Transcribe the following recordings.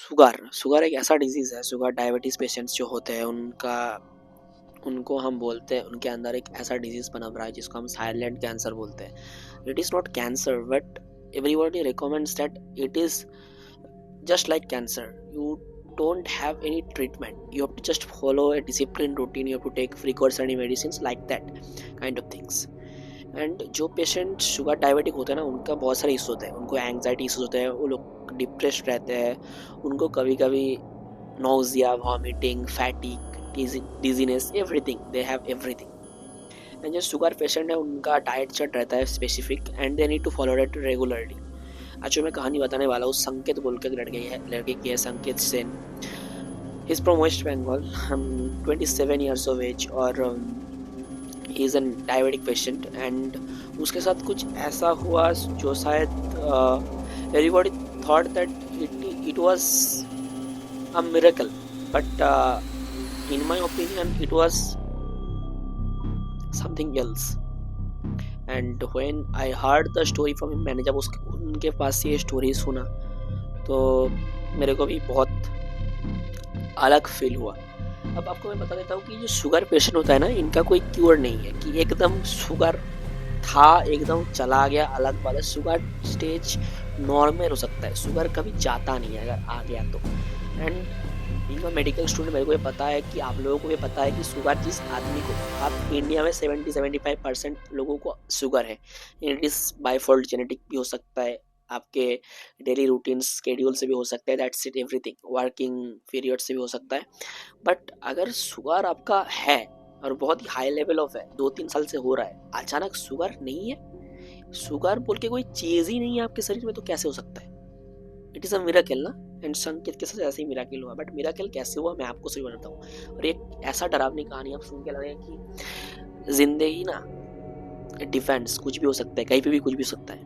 Sugar एक ऐसा disease है, शुगर डायबिटीज़ पेशेंट्स जो होते हैं उनको हम बोलते हैं, उनके अंदर एक ऐसा डिजीज़ पनप रहा है जिसको हम साइलेंट कैंसर बोलते हैं। It is not cancer but everybody recommends that it is just like cancer. You don't have any treatment, you have to just follow a disciplined routine, you have to take precautionary medicines like that kind of things. And जो patient sugar diabetic होते हैं ना, उनका बहुत सारे issue होते हैं, उनको एंग्जाइटी इशूज होते हैं, वो लोग डिप्रेस्ड रहते हैं, उनको कभी कभी nausea, vomiting, fatigue, dizziness, everything, they have everything. And जो शुगर पेशेंट है उनका डाइट चार्ट रहता है specific and they need to follow it regularly. आज जो मैं कहानी बताने वाला हूँ, संकेत बोल के लड़के की है, Sanket Sen. He is from West Bengal, 27 years of age और he is an diabetic patient. And उसके साथ कुछ ऐसा हुआ जो शायद everybody thought that it was a miracle, but in my opinion it was something else. And when I heard the story from him, मैंने जब उनके पास से ये स्टोरी सुना तो मेरे को भी बहुत अलग फील हुआ। अब आपको मैं बता देता हूँ कि जो शुगर पेशेंट होता है ना, इनका कोई क्योर नहीं है कि एकदम शुगर था एकदम चला गया, अलग बात है। शुगर स्टेज नॉर्मल हो सकता है, शुगर कभी जाता नहीं है अगर आ गया तो। And being a medical student मेरे को ये पता है कि आप लोगों को ये पता है कि शुगर जिस आदमी को, आप इंडिया में 70-75% लोगों को शुगर है। It is by fault genetic भी हो सकता है, आपके डेली रूटीन स्केड्यूल से भी हो सकता है, that's it everything, working period से भी हो सकता है। बट अगर शुगर आपका है और बहुत ही हाई लेवल ऑफ है, 2-3 साल से हो रहा है, अचानक शुगर नहीं है, शुगर बोल के कोई चीज़ ही नहीं है आपके शरीर में, तो कैसे हो सकता है? इट इज़ अ मिरेकल ना। एंड संकेत के साथ ऐसे ही मिरेकल हुआ, बट मिरेकल कैसे हुआ मैं आपको सही बताता हूँ। और एक ऐसा डरावनी कहानी आप सुन के लगे कि जिंदगी ना डिफेंस, कुछ भी हो सकता है, कहीं पे भी कुछ भी हो सकता है।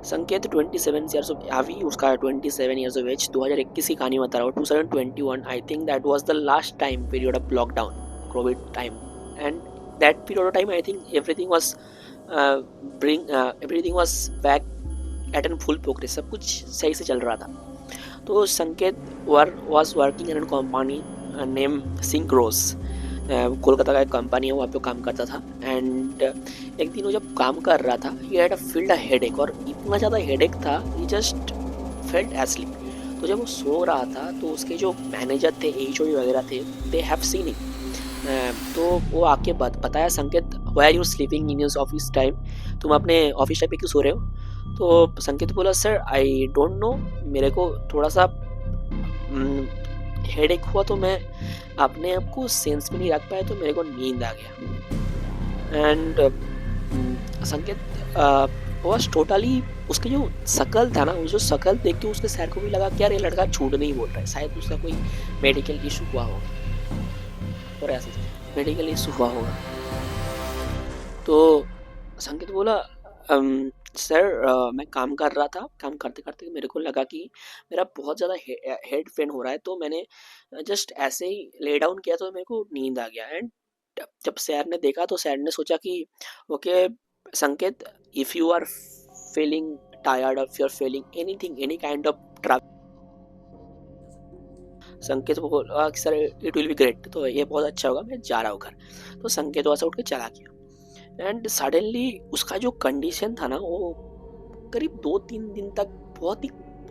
संकेत 27 years of अभी उसका 27 years of age, 2021 की कहानी बता रहा हूँ। 2021 I think that was the last time period of lockdown, COVID time. And that period of time I think everything was back at an full progress, सब कुछ सही से चल रहा था। तो Sanket was working in an company name Syncros, Kolkata का एक कंपनी है, वहाँ पे काम करता था। एंड एक दिन वो जब काम कर रहा था, he had field a headache, और इतना ज़्यादा हेडेक था ही जस्ट फेल्ट एस्लीप। तो जब वो सो रहा था तो उसके जो मैनेजर थे, एचओडी वगैरह थे, दे हैव सीन इट। तो वो आके बताया, Sanket why are you sleeping in your office time, तुम अपने ऑफिस टाइम पे क्यों सो रहे हो? तो संकेत बोला, सर आई डोंट नो, मेरे को थोड़ा सा हेडेक हुआ तो मैं अपने आप को सेंस में नहीं रख पाया, तो मेरे को नींद आ गया। एंड संकेत वॉज टोटली, उसके जो शकल था ना, उस जो शकल देख के उसके सर को भी लगा कि यार ये लड़का झूठ नहीं बोल रहा है, शायद उसका कोई मेडिकल इशू हुआ होगा, और ऐसे मेडिकल इशू हुआ होगा। तो संकेत बोला, सर मैं काम कर रहा था, काम करते करते मेरे को लगा कि मेरा बहुत ज़्यादा हेड पेन हो रहा है, तो मैंने जस्ट ऐसे ही ले डाउन किया तो मेरे को नींद आ गया। एंड जब सर ने देखा तो सर ने सोचा कि okay Sanket, if you are feeling tired, और if you are feeling anything, any kind of trouble, Sanket को बोला sir it will be great, तो ये बहुत अच्छा होगा, मैं जा रहा हूँ घर। तो संकेत वहाँ से उठ के चला गया। एंड सडनली उसका जो कंडीशन था ना, वो करीब 2-3 दिन तक बहुत ही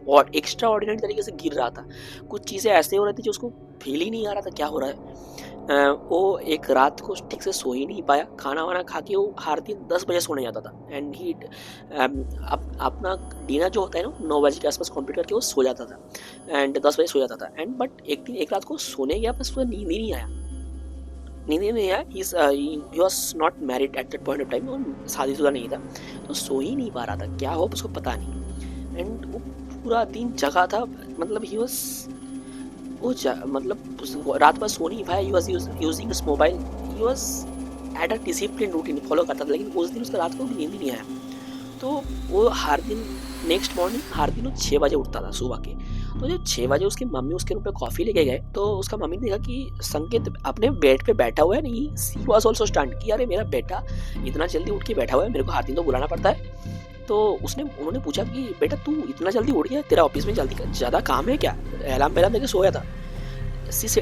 और एक्स्ट्रा ऑर्डिनरी तरीके से गिर रहा था। कुछ चीज़ें ऐसे हो रही थी जो उसको फील ही नहीं आ रहा था क्या हो रहा है। वो एक रात को ठीक से सो ही नहीं पाया, खाना वाना खा के वो हर दिन 10 बजे सोने जाता था। एंड ही अपना डिनर जो होता है ना 9 बजे के आसपास कंप्लीट करके वो सो जाता था एंड 10 बजे सो जाता था। एंड बट एक रात को सोने गया, बस उसको नींद ही नहीं आया, नींद ही नहीं आया। He was not married at that point of time, वो शादीशुदा नहीं था, तो सो ही नहीं पा रहा था, क्या हो उसको पता नहीं। एंड वो पूरा दिन जगा था, मतलब ही वॉज मतलब रात भर सो नहीं पाया। He was using his mobile, he was at a discipline routine follow करता था, लेकिन उस दिन उसका रात को नींद ही नहीं आया। तो वो हर दिन नेक्स्ट मॉर्निंग हर दिन वो 6 बजे उठता था सुबह के। तो जब 6 बजे उसकी मम्मी उसके रूम पे कॉफ़ी लेके गए, तो उसका मम्मी ने देखा कि संकेत अपने बेड पे बैठा हुआ है। नहीं, सी वॉज ऑल्सो स्टंट कि अरे मेरा बेटा इतना जल्दी उठ के बैठा हुआ है, मेरे को हर दिन तो बुलाना पड़ता है। तो उन्होंने पूछा कि बेटा तू इतना जल्दी उठ गया, तेरा ऑफिस में जल्दी ज़्यादा काम है क्या, अलार्म पहला देके सोया था।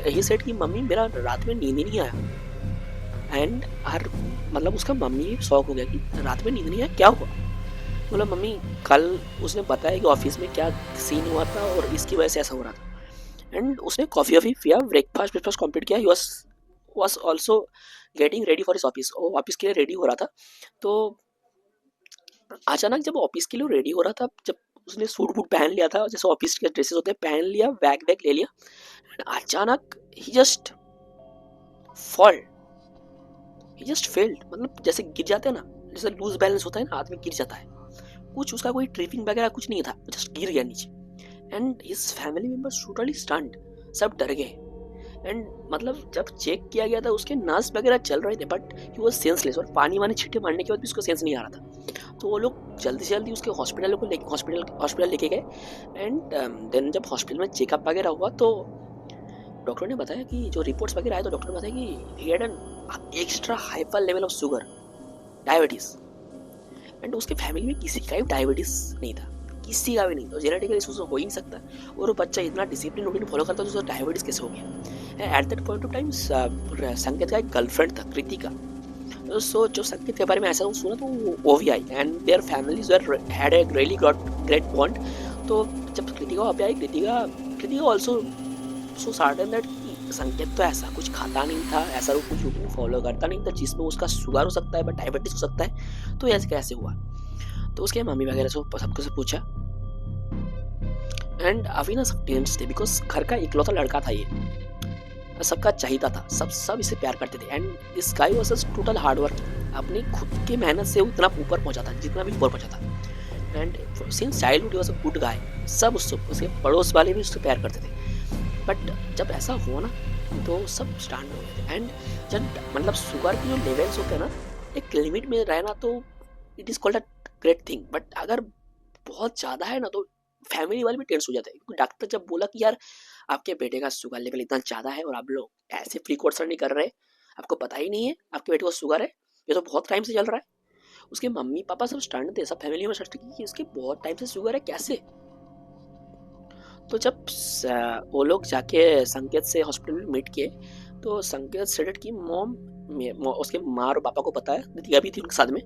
ही सेड कि मम्मी मेरा रात में नींद ही नहीं आया। एंड हर मतलब उसका मम्मी शॉक हो गया कि रात में नींद नहीं आया, क्या हुआ। बोला मम्मी कल उसने बताया कि ऑफिस में क्या सीन हुआ था और इसकी वजह से ऐसा हो रहा था। एंड उसने कॉफ़ी वॉफ़ी पिया, ब्रेकफास्ट कंप्लीट किया। He was also getting ready for his office, वो ऑफिस के लिए रेडी हो रहा था। तो अचानक जब ऑफिस के लिए रेडी हो रहा था, जब उसने सूट बूट पहन लिया था, जैसे ऑफिस के ड्रेसेस होते हैं, पहन लिया, बैग वैग ले लिया, अचानक ही जस्ट फेल्ड, मतलब जैसे गिर जाते हैं ना, जैसे लूज बैलेंस होता है ना, आदमी गिर जाता है, कुछ उसका कोई ट्रिपिंग वगैरह कुछ नहीं था, जस्ट गिर गया नीचे। And his family members totally stunned, सब डर गए। एंड मतलब जब चेक किया गया था उसके नर्स वगैरह चल रहे थे, बट ही वाज सेंसलेस, और पानी वानी छिट्टे मारने के बाद भी उसको सेंस नहीं आ रहा था। तो वो लोग जल्दी से जल्दी उसके हॉस्पिटल लेके गए। एंड देन जब हॉस्पिटल में चेकअप वगैरह हुआ तो डॉक्टर ने बताया कि जो रिपोर्ट्स वगैरह आए, तो डॉक्टर ने बताया कि he had an extra hyper level of sugar, diabetes. And उसके फैमिली में किसी का भी डायबिटीज नहीं था, किसी का भी नहीं, तो जेनेटिकल इशूज हो ही नहीं सकता। और वो बच्चा इतना डिसिप्लिन रूटीन फॉलो करता है तो उसको डायबिटीज कैसे हो गया। At that point of time संकेत का एक गर्लफ्रेंड था, कृतिका। सो जो संकेत के बारे में ऐसा सुना तो वो भी आई, and their families had a really great bond. तो जब कृतिका वहाँ पे आई, Kritika also so certain that Sanket तो ऐसा कुछ खाता नहीं था, ऐसा वो कुछ रूटीन फॉलो करता नहीं था जिसमें उसका शुगर हो सकता है, बट डायबिटीज हो सकता है, तो ऐसे कैसे हुआ। तो उसके मम्मी वगैरह सबको से पूछा। एंड अभी ना सब टेंस थे, बिकॉज घर का इकलौता लड़का था, ये सबका चाहिए था, सब इसे प्यार करते थे। And this guy was just total hard work, अपनी खुद की मेहनत से उतना ऊपर पहुंचा था जितना भी ऊपर पहुंचा था। And since childhood he was a good गाय, सब उसके पड़ोस वाले भी उससे प्यार करते थे। बट जब ऐसा हुआ ना तो सब स्टैंड हो गए थे। एंड जब मतलब शुगर के जो लेवल्स होते हैं ना, एक लिमिट में रहना तो it is called a great thing, but अगर बहुत ज़्यादा है ना तो फैमिली वाले भी टेंस हो जाते हैं। क्योंकि डॉक्टर जब बोला कि यार आपके बेटे का शुगर लेवल इतना ज़्यादा है और आप लोग ऐसे प्रिकॉशन नहीं कर रहे, आपको पता ही नहीं है आपके बेटे को शुगर है, ये तो बहुत टाइम से चल रहा है। उसके मम्मी पापा सब स्टैंड थे, सब फैमिली में स्टैंड कि इसके बहुत टाइम से शुगर है, कैसे। तो जब वो लोग जाके संकेत से हॉस्पिटल में मीट किए, तो संकेत सेड कि मॉम, उसके माँ और पापा को पता है, दीदी भी थी उनके साथ में,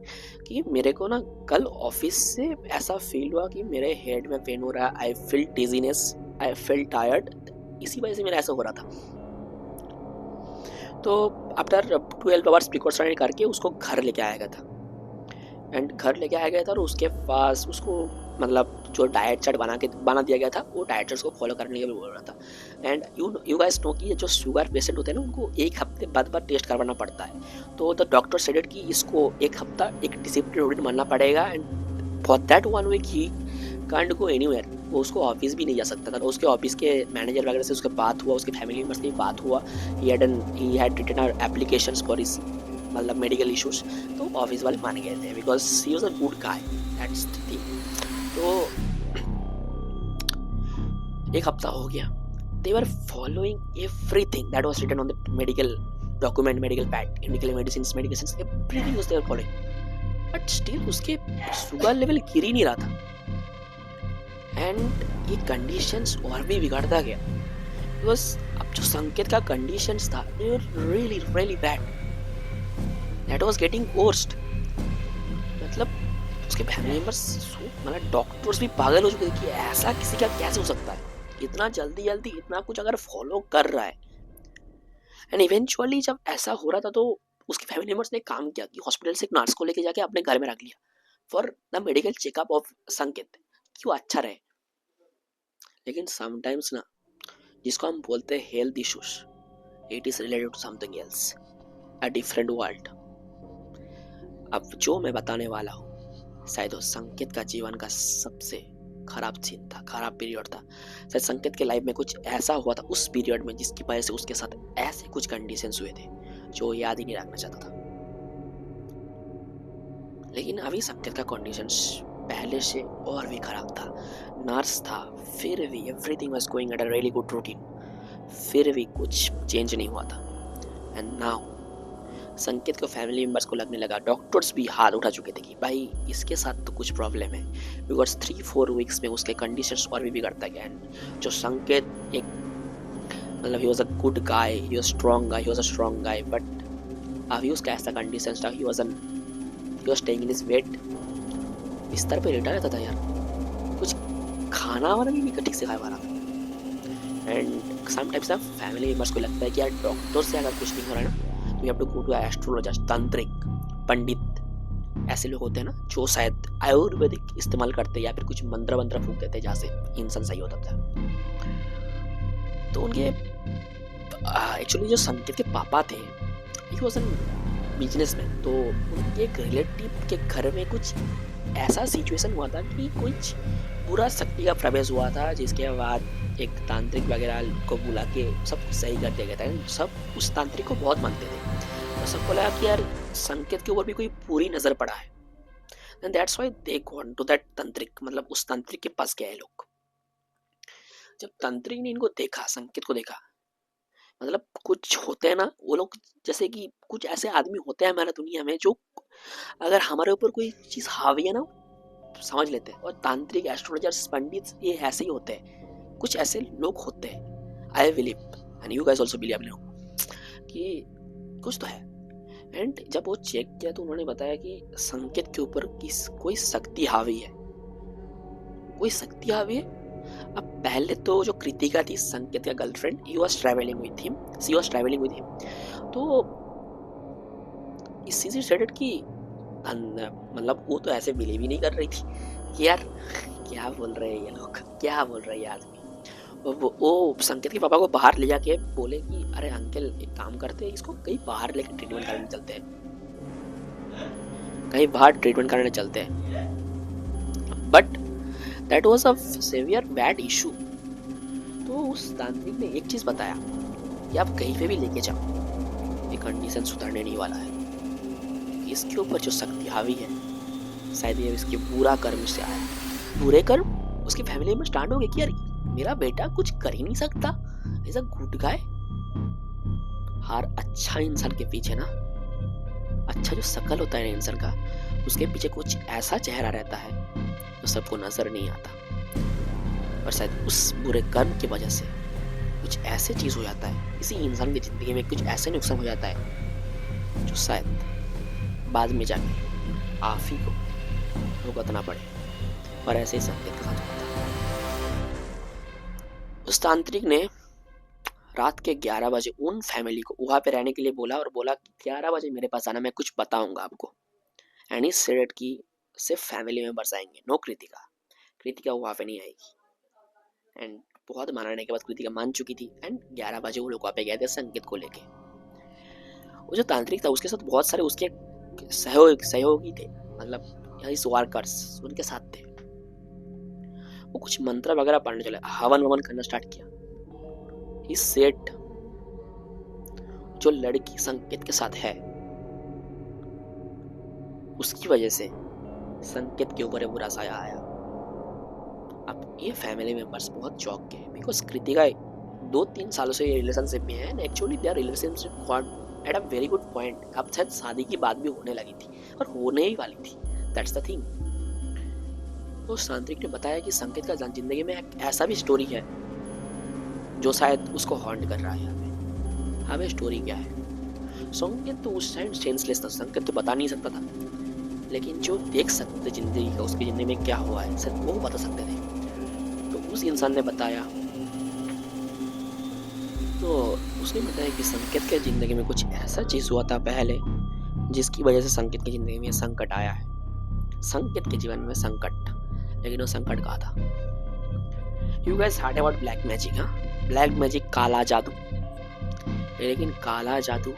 कि मेरे को ना कल ऑफिस से ऐसा फील हुआ कि मेरे हेड में पेन हो रहा है, I feel dizziness, I feel tired, इसी वजह से मेरा ऐसा हो रहा था। तो आफ्टर 12 आवर्स प्रिकॉशन करके उसको घर लेके आया गया था। एंड घर लेके आया गया था और उसके पास उसको मतलब जो डाइट चार्ट बना दिया गया था, वो डाइट चार्ट को फॉलो करने के लिए बोल रहा था। एंड यू गाइस नो कि जो शुगर पेशेंट होते हैं ना, उनको एक हफ्ते बाद टेस्ट करवाना पड़ता है। तो द डॉक्टर सेड कि इसको एक हफ्ता एक डिसिप्लिन रूटीन मानना पड़ेगा, and for that 1 week he can't go anywhere, वो उसको ऑफिस भी नहीं जा सकता था। तो उसके ऑफिस के मैनेजर वगैरह से उसके बात हुआ, उसके फैमिली मेम्बर्स से बात हुआ, he had written applications for his मतलब मेडिकल इश्यूज। तो ऑफिस वाले मान गए थे, because he was a good guy, that's the thing. तो एक हफ्ता हो गया, they were following everything that was written on the medical document, medical pad, medical medicines, everything was they were following, but still उसके sugar level गिर ही नहीं रहा था। एंड ये कंडीशंस और भी बिगड़ता गया, बिकॉज अब जो संकेत का कंडीशंस था, they were really really bad, that was getting worst. मतलब उसके फैमिली मेंबर्स, मतलब डॉक्टर्स भी पागल हो चुके थे कि ऐसा किसी का कैसे हो सकता है, इतना जल्दी इतना कुछ अगर फॉलो कर रहा है। एंड इवेंचुअली जब ऐसा हो रहा था तो उसके फैमिली मेंबर्स ने काम किया कि हॉस्पिटल से एक नर्स को लेके जाके अपने घर में रख लिया for the medical checkup of संकेत, क्यों अच्छा रहे। लेकिन समटाइम्स ना, जिसको हम बोलते हैं health issues, it is related to something else, a different world. अब जो मैं बताने वाला हूँ शायद वो संकेत का जीवन का सबसे खराब सीन था, खराब पीरियड था। शायद संकेत के लाइफ में कुछ ऐसा हुआ था उस पीरियड में जिसकी वजह से उसके साथ ऐसे कुछ कंडीशंस हुए थे जो याद ही नहीं रखना चाहता था। लेकिन अभी संकेत का कंडीशंस पहले से और भी खराब था। नर्स था, फिर भी everything was going at a really good routine, फिर भी कुछ चेंज नहीं हुआ था। एंड नाउ संकेत को फैमिली मेम्बर्स को लगने लगा, डॉक्टर्स भी हाथ उठा चुके थे कि भाई इसके साथ तो कुछ प्रॉब्लम है, बिकॉज 3-4 वीक्स में उसके कंडीशंस और भी बिगड़ता गया। एंड जो संकेत एक मतलब he was a good guy, he was strong guy, he was a strong guy, but अभी उसका ऐसा कंडीशंस था, he was staying in his bed, बिस्तर पे लेटा रहता था यार, कुछ खाना वाना भी ठीक से खा पा रहा था। एंड समटाइम्स ना फैमिली मेम्बर्स को लगता है कि यार डॉक्टर से अगर कुछ नहीं हो रहा है ना, तो you have to go to astrologer, tantrik, pandit, ऐसे लोग होते हैं ना जो शायद आयुर्वेदिक इस्तेमाल करते हैं या फिर कुछ मंत्र वंत्र फूक देते हैं जहाँ से इंसान सही होता था। तो उनके एक्चुअली जो संकेत के पापा थे, ही वॉज एन बिजनेसमैन, तो उनके एक रिलेटिव के घर में कुछ ऐसा सिचुएशन हुआ था कि कुछ बुरा शक्ति का प्रवेश हुआ था, जिसके बाद एक तांत्रिक वगैरह को बुला के सब कुछ सही कर दिया गया था। सब उस तांत्रिक को बहुत मानते थे, तो सबको लगा कि यार संकेत के ऊपर भी कोई पूरी नजर पड़ा है, and that's why they gone to that tantrik, मतलब उस तांत्रिक के पास गए लोग। जब तांत्रिक ने इनको देखा, संकेत को देखा, मतलब कुछ होते हैं ना वो लोग, जैसे कि कुछ ऐसे आदमी होते हैं हमारे दुनिया में जो अगर हमारे ऊपर कोई चीज हावी है ना समझ लेते हैं, और तांत्रिक, एस्ट्रोलॉजर्स, पंडित ये ऐसे ही होते हैं, कुछ ऐसे लोग होते हैं। I believe and you guys also believe कि कुछ तो है। एंड जब वो चेक किया तो उन्होंने बताया कि संकेत के ऊपर कोई शक्ति हावी है, कोई शक्ति हावी है। अब पहले तो जो कृतिका थी, संकेत का girlfriend, he was travelling with him, she was travelling with him, तो इस चीज से रिलेटेड कि मतलब वो तो ऐसे बिलीव ही नहीं कर रही थी कि यार क्या बोल रहे हैं ये लोग, क्या बोल रहे हैं ये आदमी। वो संकेत के पापा को बाहर ले जाके बोले कि अरे अंकल एक काम करते हैं, इसको कहीं बाहर लेकर ट्रीटमेंट कराने चलते हैं, कहीं बाहर ट्रीटमेंट कराने चलते हैं। But that was a severe bad issue. तो उस तांत्रिक ने एक चीज बताया कि आप कहीं पे भी लेके जाओ, ये कंडीशन सुधरने नहीं वाला है, इसके ऊपर जो शक्ति हावी है शायद ये इसके बुरा कर्म से आया। बुरे कर्म उसकी फैमिली में स्टार्ट हो गए कि यार मेरा बेटा कुछ कर ही नहीं सकता, ऐसा गुड गाय। हर अच्छा इंसान के पीछे ना, अच्छा जो शकल होता है ना इंसान का, उसके पीछे कुछ ऐसा चेहरा रहता है जो सबको नजर नहीं आता, और शायद उस बुरे कर्म की वजह से कुछ ऐसे चीज हो जाता है, किसी इंसान की जिंदगी में कुछ ऐसे नुकसान हो जाता है जो शायद बाद में जाके आप ही को भुगतना पड़े। और ऐसे ही संकेत के साथ होता है। उस तांत्रिक ने रात के 11 बजे उन फैमिली को वहां पे रहने के लिए बोला, और बोला 11 बजे मेरे पास आना, मैं कुछ बताऊंगा आपको। एंड ही सेड कि सिर्फ फैमिली मेंबर्स आएंगे, नो कृतिका, कृतिका वहां पे नहीं आएगी। एंड बहुत मनाने के बाद कृतिका मान चुकी थी, एंड 11 बजे वो लोग वहां पे गए थे संकेत को लेके। वो जो तांत्रिक था उसके साथ बहुत सारे उसके सहयोगी थे, मतलब वर्कर्स उनके साथ थे। वो कुछ मंत्र वगैरह पढ़ने चले, हवन ववन करना स्टार्ट किया। ही सेड जो लड़की संकेत के साथ है उसकी वजह से संकेत के ऊपर बुरा साया आया। अब ये फैमिली मेंबर्स बहुत चौंक गए, बिकॉज कृतिका 2-3 सालों से ये रिलेशनशिप में है, and actually their relationship got at a very good point. अब शायद शादी की बात भी होने लगी थी और होने ही वाली थी, दैट्स द थिंग। तो तांत्रिक ने बताया कि संकेत का जिंदगी में एक ऐसा भी स्टोरी है जो शायद उसको हॉन्ट कर रहा है। हमें स्टोरी क्या है? संकेत तो उस टाइम सेंसलेस था, संकेत तो बता नहीं सकता था, लेकिन जो देख सकते जिंदगी का, उसकी जिंदगी में क्या हुआ है सिर्फ वो बता सकते थे। तो उस इंसान ने बताया, तो उसने बताया कि संकेत के जिंदगी में कुछ ऐसा चीज हुआ था पहले जिसकी वजह से संकेत की जिंदगी में संकट आया है। संकेत के जीवन में संकट, लेकिन वो संकट कहा था। You guys heard about black magic? हाँ, ब्लैक मैजिक, काला जादू। लेकिन काला जादू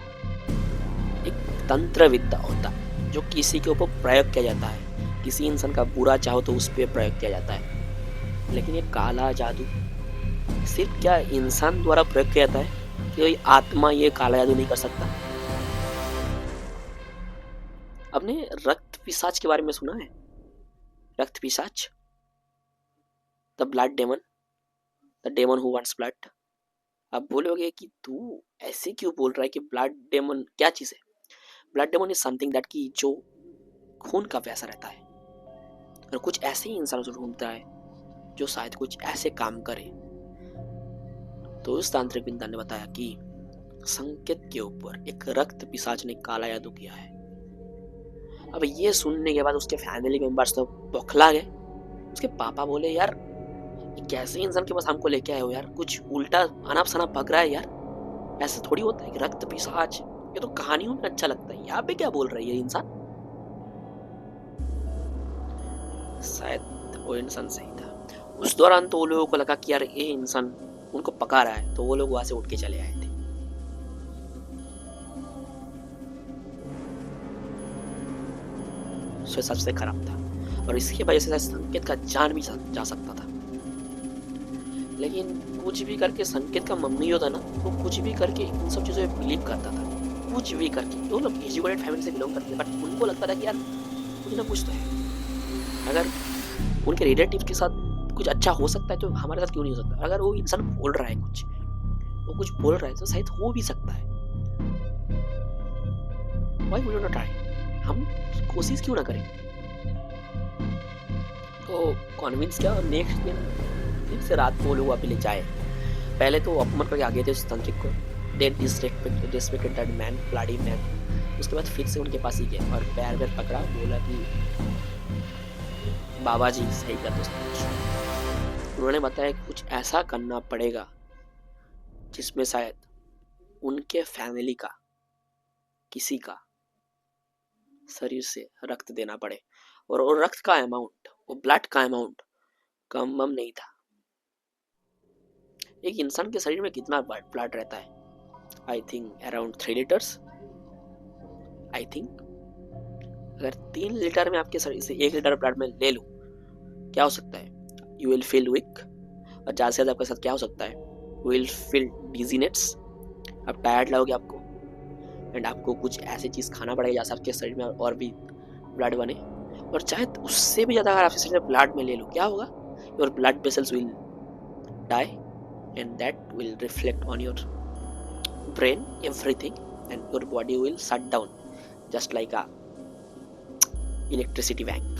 एक तंत्र विद्या होता है जो किसी के ऊपर प्रयोग किया जाता है, किसी इंसान का बुरा चाहो तो उस पर प्रयोग किया जाता है। लेकिन ये काला जादू सिर्फ क्या इंसान द्वारा प्रयोग किया जाता है, कोई आत्मा ये काला जादू नहीं कर सकता। आपने रक्त पिशाच के बारे में सुना है? रक्त पिशाच, the blood demon, the demon who wants blood. आप बोलोगे कि तू ऐसे क्यों बोल रहा है कि ब्लड डेमन क्या चीज है? Blood demon is something that की जो खून का प्यासा रहता है और कुछ ऐसे ही इंसान ढूंढता है जो शायद कुछ ऐसे काम करे। तो उस तांत्रिक विद्वान ने बताया कि संकेत के ऊपर एक रक्त पिशाच ने काला जादू किया है। अब ये सुनने के बाद उसके फैमिली मेंबर्स तो बौखला गए। उसके पापा बोले, यार ये कैसे इंसान के पास हमको लेके आए हो यार, कुछ उल्टा अनाप शनाप पक रहा है यार, ऐसा थोड़ी होता है कि रक्त पिशाच, ये तो कहानियों में अच्छा लगता है, यहाँ पे क्या बोल रही है इंसान। शायद वो इंसान सही था। उस दौरान तो वो लोगों को लगा कि यार ये इंसान उनको पका रहा है, तो वो लोग वहां से उठ के चले आए थे। सबसे खराब था और इसकी वजह से संकेत का जान भी जा सकता था। लेकिन कुछ भी करके संकेत का मम्मी जो था ना, वो कुछ भी करके इन सब चीज़ों में बिलीव करता था, कुछ भी करके। वो लोग एजुकेटेड फैमिली से बिलोंग करते थे, बट उनको लगता था कि यार कुछ ना कुछ तो है, अगर उनके रिलेटिव के साथ कुछ अच्छा हो सकता है तो हमारे साथ क्यों नहीं हो सकता। अगर वो इंसान बोल रहा है कुछ, वो कुछ बोल रहा है तो शायद हो भी सकता है। Why would you not try? हम कोशिश क्यों ना करें। तो कॉन्विंस किया और नेक्स्ट दिन फिर से रात को वो लोग वहाँ पे ले जाए। पहले तो अपमान करके आगे थे उस तांत्रिक को, they disrespected that man, bloody man. उसके बाद फिर से उनके पास ही गए और पैर पैर पकड़ा, बोला कि बाबा जी सही कर दो। उन्होंने बताया कि कुछ ऐसा करना पड़ेगा जिसमें शायद उनके फैमिली का किसी का शरीर से रक्त देना पड़े, और वो रक्त का अमाउंट, वो ब्लड का अमाउंट कम नहीं था। एक इंसान के शरीर में कितना ब्लड रहता है? I think around 3 litres. I think अगर 3 लीटर में आपके शरीर से 1 लीटर ब्लड में ले लो, क्या हो सकता है? You will feel weak. और ज़्यादा से ज़्यादा आपके साथ क्या हो सकता है? यू विल फील डिजीनेस, आप टायर्ड लगोगे आपको, एंड आपको कुछ ऐसी चीज़ खाना पड़ेगा जैसे आपके शरीर में और भी ब्लड बने। और चाहे उससे भी ज़्यादा अगर आपके शरीर में ब्लड में ले लो, क्या होगा? Your blood vessels will die and that will reflect on your brain everything, and your body will shut down just like a electricity bank.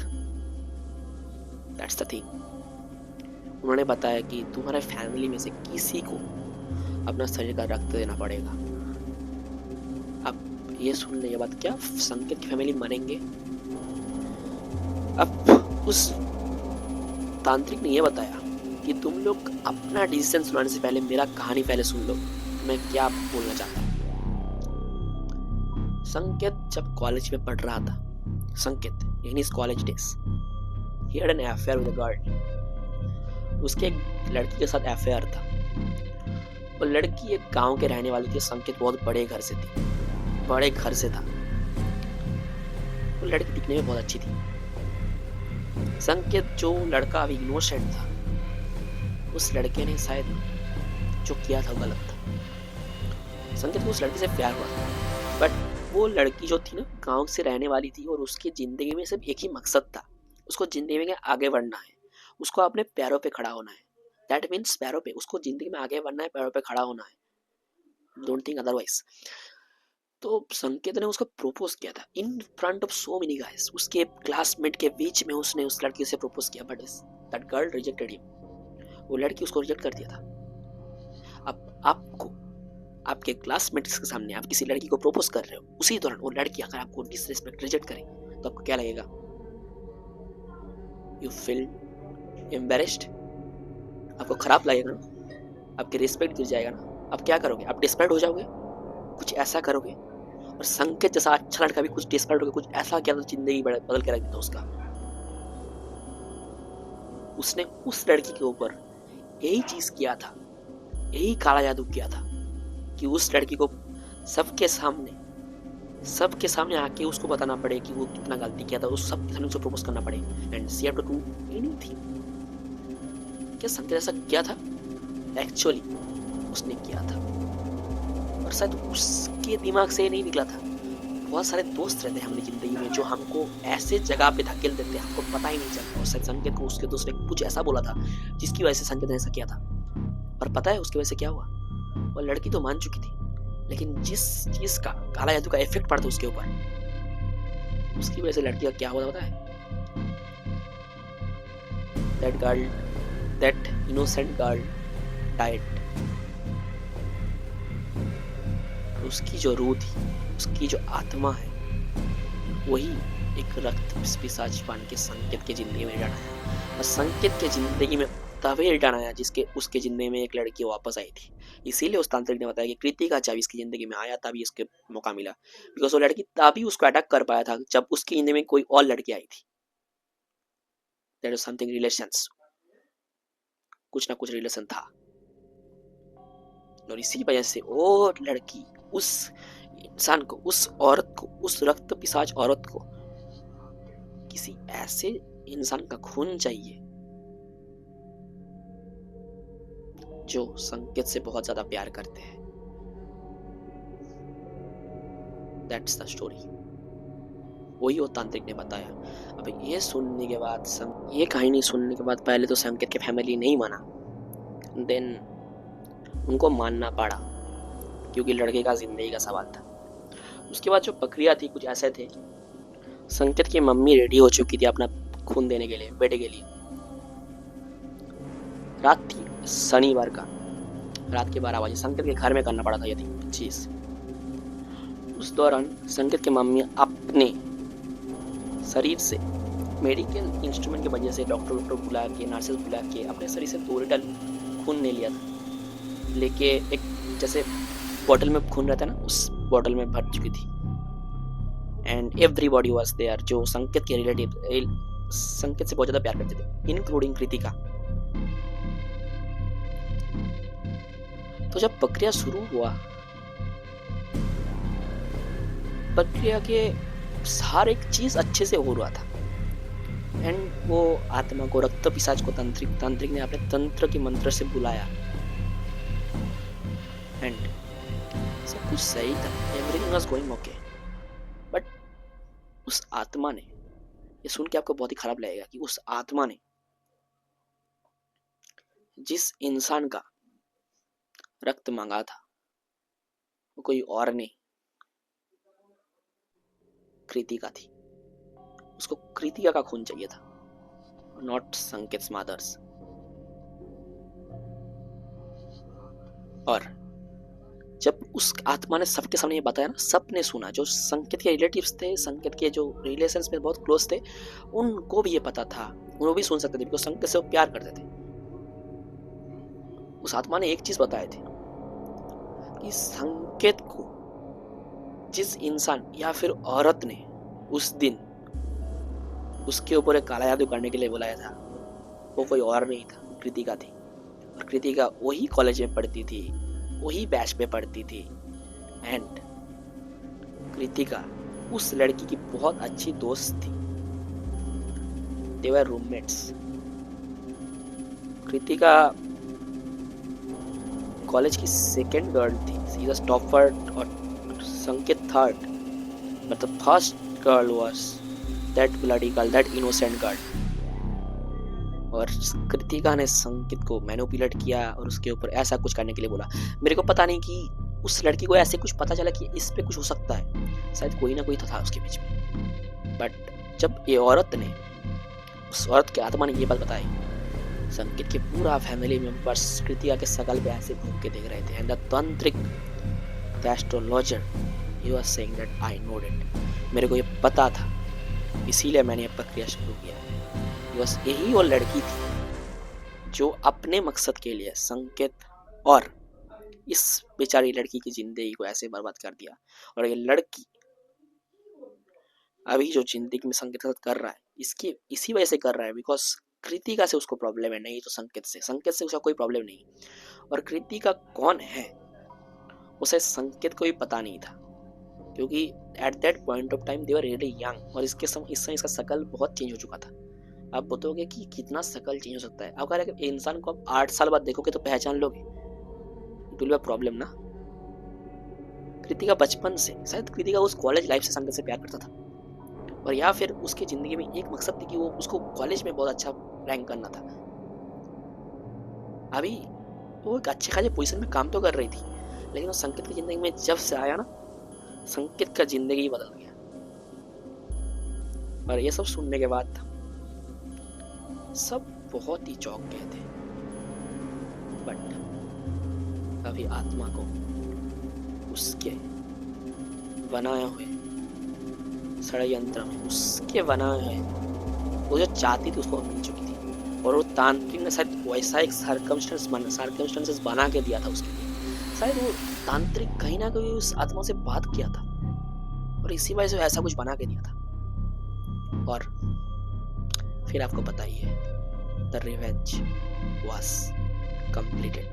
That's the thing. उन्होंने बताया कि तुम्हारे फैमिली में से किसी को अपना शरीर का रक्त देना पड़ेगा। अब ये सुनने के बाद क्या संकेत की फैमिली मरेंगे? अब उस तांत्रिक ने ये बताया कि तुम लोग अपना डिसीजन सुनाने से पहले मेरा कहानी पहले सुन लो, मैं क्या बोलना चाहता हूँ। संकेत जब कॉलेज में पढ़ रहा था, संकेत in his college days, he had an affair with a girl। उसके एक लड़की के साथ अफेयर था। वो लड़की एक गांव के रहने वाली थी। संकेत बहुत बड़े घर से था। वो लड़की दिखने में बहुत अच्छी थी। संकेत जो लड़का अभी इनोसेंट था, उस लड़के ने शायद जो किया था गलत था। संकेत को उस लड़की से प्यार हुआ, बट वो लड़की जो थी ना, गांव से रहने वाली थी और उसकी जिंदगी में सिर्फ एक ही मकसद था, उसको जिंदगी में आगे बढ़ना है, उसको अपने पैरों पे खड़ा होना है। दैट मीन्स पैरों पे, उसको जिंदगी में आगे बढ़ना है, पैरों पे खड़ा होना है, डोंट थिंक अदरवाइज। तो संकेत ने उसको प्रपोज किया था in front of so many guys. उसके क्लासमेट के बीच में उसने उस लड़की से प्रपोज किया, but that girl rejected him. वो लड़की उसको रिजेक्ट कर दिया था। अब आपको आपके क्लासमेट्स के सामने आप किसी लड़की को प्रपोज कर रहे हो, उसी दौरान वो लड़की अगर आपको डिसरिस्पेक्ट रिजेक्ट करे तो आपको क्या लगेगा? यू फील एम्बेरेस्ड, आपको खराब लगेगा ना, आपके रिस्पेक्ट गिर जाएगा ना। आप क्या करोगे? आप डिस्परेट हो जाओगे, कुछ ऐसा करोगे। और संकेत जैसा अच्छा लड़का भी कुछ डिस्परेट होकर कुछ ऐसा किया तो जिंदगी बदल के रख देता उसका। उसने उस लड़की के ऊपर यही चीज किया था, यही काला जादू किया था कि उस लड़की को सबके सामने आके उसको बताना पड़े कि वो कितना गलती किया था, उस सबके सामने उसको प्रपोज करना पड़े, and she have to do anything. क्या संकेत ऐसा किया था? एक्चुअली उसने किया था, और शायद उसके दिमाग से नहीं निकला था। बहुत सारे दोस्त रहते हैं हमारी जिंदगी में जो हमको ऐसे जगह पे धकेल देते हैं, हमको पता ही नहीं चलता। और शायद संकेत को उसके दोस्त ने कुछ ऐसा बोला था जिसकी वजह से संकेत ने ऐसा किया था। और पता है उसकी वजह से क्या हुआ? वो लड़की तो मान चुकी थी, लेकिन जिस चीज का काला जादू का इफेक्ट पड़ता उसके ऊपर, उसकी वजह से लड़की का क्या हुआ पता है? That girl, that innocent girl died. उसकी जो रूह थी, उसकी जो आत्मा है, वही एक रक्त पिशाच बन के संकेत के जिंदगी में रिटर्न आया। और संकेत के जिंदगी में तभी रिटर्न आया जिसके उसके जिंदगी में एक लड़की वापस आई थी। इसीलिए उस तांत्रिक ने बताया कि कृतिका जब इसकी जिंदगी में आया तभी इसके मौका मिला, बिकॉज वो लड़की तभी उसको अटैक कर पाया था जब उसकी जिंदगी में कोई और लड़की आई थी। दैट वाज समथिंग रिलेशंस, कुछ ना कुछ रिलेशन था। और इसी वजह से वो लड़की उस इंसान को, उस औरत को, उस रक्त पिशाच औरत को किसी ऐसे इंसान का खून चाहिए जो संकेत से बहुत ज्यादा प्यार करते हैं। That's the story. वही वो तांत्रिक ने बताया। अब ये सुनने के बाद, ये कहानी सुनने के बाद पहले तो संकेत के फैमिली नहीं माना, देन उनको मानना पड़ा क्योंकि लड़के का जिंदगी का सवाल था। उसके बाद जो प्रक्रिया थी कुछ ऐसे थे। संकेत की मम्मी रेडी हो चुकी थी अपना खून देने के लिए बेटे के लिए। रात थी शनिवार का, रात के 12 बजे संकेत के घर में करना पड़ा था ये चीज। उस दौरान संकेत की मम्मी अपने शरीर से मेडिकल इंस्ट्रूमेंट की वजह से डॉक्टर बुला के, नर्सेस बुला के अपने शरीर से 2 लीटर खून ले लिया था। लेके एक जैसे बॉटल में खून रहता है ना, उस बॉटल में भर चुकी थी। एंड एवरीबॉडी वाज देयर जो संकेत के रिलेटिव, संकेत से बहुत ज्यादा प्यार करते थे, इंक्लूडिंग कृतिका। तो जब प्रक्रिया शुरू हुआ, प्रक्रिया के हर एक चीज अच्छे से हो रहा था। एंड वो आत्मा को, रक्त पिशाच को तांत्रिक ने अपने तंत्र के मंत्र से बुलाया। एंड सब कुछ सही था, everything was going okay. But उस आत्मा ने, ये सुन के आपको बहुत ही खराब लगेगा कि उस आत्मा ने जिस इंसान का रक्त मांगा था वो कोई और नहीं, कृतिका थी। उसको कृतिका का खून चाहिए था, नॉट संकेत मदर्स। और जब उस आत्मा ने सबके सामने ये बताया ना, सबने सुना, जो संकेत के रिलेटिव्स थे, संकेत के जो रिलेशंस में बहुत क्लोज थे, उनको भी ये पता था, वो भी सुन सकते थे, बिकॉज संकेत से वो प्यार करते थे। उस आत्मा ने एक चीज बताए थे कि संकेत को जिस इंसान या फिर औरत ने उस दिन उसके ऊपर एक काला जादू करने के लिए बुलाया था, वो कोई और नहीं था, कृतिका थी। और कृतिका वही कॉलेज में पढ़ती थी, वही बैच में पढ़ती थी। एंड कृतिका उस लड़की की बहुत अच्छी दोस्त थी, दे वर रूममेट्स। कृतिका कॉलेज की सेकेंड गर्ल थी, शी वाज टॉपर और संकेत third, but the first girl was that bloody girl, that innocent girl. और कृतिका ने संकेत को मैनिपुलेट किया और उसके ऊपर ऐसा कुछ करने के लिए बोला। मेरे को पता नहीं कि उस लड़की को ऐसे कुछ पता चला कि इस पे कुछ हो सकता है, शायद कोई ना कोई तो था उसके बीच में। बट जब ये औरत ने, उस औरत की आत्मा ने ये बात बताई, संकेत के पूरा फैमिली मेंबर्स कृतिका के शकल पे ऐसे घूम के देख रहे थे। एंड द तांत्रिक, the astrologer, he was saying that I node it. मेरे को ये पता था, इसीलिए मैंने ये प्रक्रिया शुरू किया। बस यही वो लड़की थी जो अपने मकसद के लिए संकेत और इस बेचारी लड़की की जिंदगी को ऐसे बर्बाद कर दिया। और ये लड़की अभी जो जिंदगी में संकेत के साथ कर रहा है, इसकी इसी वजह से कर रहा है बिकॉज कृतिका से उसको प्रॉब्लम है, नहीं तो संकेत से उसका कोई प्रॉब्लम नहीं। और कृतिका कौन है उसे संकेत को भी पता नहीं था, क्योंकि at that point of time they were really young. और इस समय इसका शकल बहुत चेंज हो चुका था। आप बताओगे कि कितना शकल चेंज हो सकता है? अगर इंसान को आप 8 साल बाद देखोगे तो पहचान लोगे, इट विल बी प्रॉब्लम ना। कृतिका बचपन से, शायद कृतिका उस कॉलेज लाइफ से संकेत से प्यार करता था, और या फिर उसकी जिंदगी में एक मकसद थी कि वो उसको कॉलेज में बहुत अच्छा रैंक करना था। अभी वो एक अच्छे खासे पोजीशन में काम तो कर रही थी, लेकिन वो संकेत की जिंदगी में जब से आया ना, संकेत का जिंदगी बदल गया। और ये सब सुनने के बाद सब बहुत ही चौंक गए थे। बट अभी आत्मा को उसके बनाए हुए षड्यंत्र में, उसके बनाए हुए, वो जो चाहती थी उसको मिल चुकी थी। और वो तांत्रिक ने शायद वैसा एक सर्कमस्टेंसेस बना के दिया था उसके लिए। शायद वो तांत्रिक कहीं ना कहीं उस आत्मा से बात किया था और इसी वजह से ऐसा कुछ बना के दिया था। और फिर आपको पता ही है, the revenge was completed.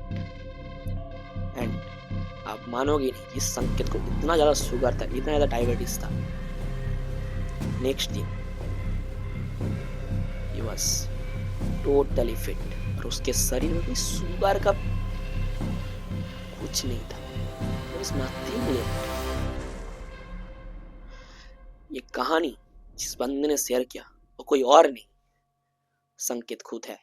And आप मानोगे नहीं, इस संकेत को इतना ज्यादा शुगर था, इतना ज्यादा डायबिटीज था, नेक्स्ट दिन ही वाज टोटली फिट और उसके शरीर में भी शुगर का कुछ नहीं था। There was nothing left। ये कहानी जिस बंदे ने शेयर किया वो कोई और नहीं, संकेत खुद है।